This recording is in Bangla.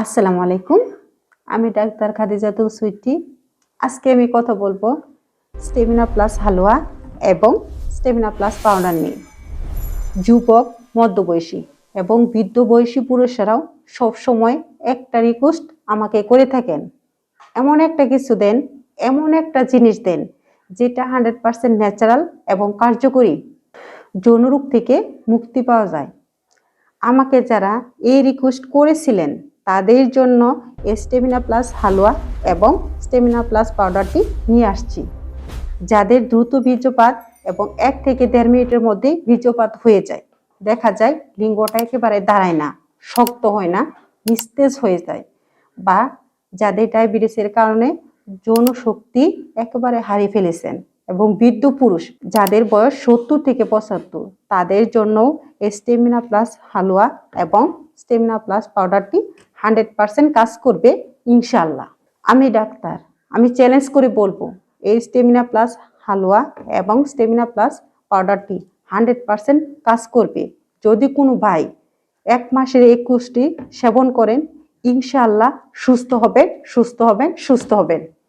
আসসালামু আলাইকুম। আমি ডাক্তার খাদিজাতুল সুইটি। আজকে আমি কথা বলবো স্টেমিনা প্লাস হালুয়া এবং স্টেমিনা প্লাস পাউডার নিয়ে। যুবক, মধ্যবয়সী এবং বৃদ্ধ বয়সী পুরুষেরাও সবসময় একটা রিকোয়েস্ট আমাকে করে থাকেন, এমন একটা কিছু দেন, এমন একটা জিনিস দেন যেটা 100% ন্যাচারাল এবং কার্যকরী, যৌনরোগ থেকে মুক্তি পাওয়া যায়। আমাকে যারা এই রিকোয়েস্ট করেছিলেন তাদের জন্য স্টেমিনা প্লাস হালুয়া এবং স্টেমিনা প্লাস পাউডারটি নিয়ে আসছি। যাদের দ্রুত বীর্যপাত এবং 1 থেকে 1.5 মিনিটের মধ্যে বীর্যপাত হয়ে যায়, দেখা যায় লিঙ্গটা একেবারে দাঁড়ায় না, শক্ত হয় না, নিস্তেজ হয়ে যায়, বা যাদের ডায়াবেটিসের কারণে যৌন শক্তি একেবারে হারিয়ে ফেলেছেন, এবং বৃদ্ধ পুরুষ যাদের বয়স 70 থেকে 75, তাদের জন্য স্টেমিনা প্লাস হালুয়া এবং স্টেমিনা প্লাস পাউডারটি 100% কাজ করবে ইনশাআল্লাহ। আমি ডাক্তার, আমি চ্যালেঞ্জ করে বলবো এই স্টেমিনা প্লাস হালুয়া এবং স্টেমিনা প্লাস পাউডারটি 100% কাজ করবে। যদি কোনো ভাই 1 মাসের 21টি সেবন করেন, ইনশাআল্লাহ সুস্থ হবেন, সুস্থ হবেন, সুস্থ হবেন।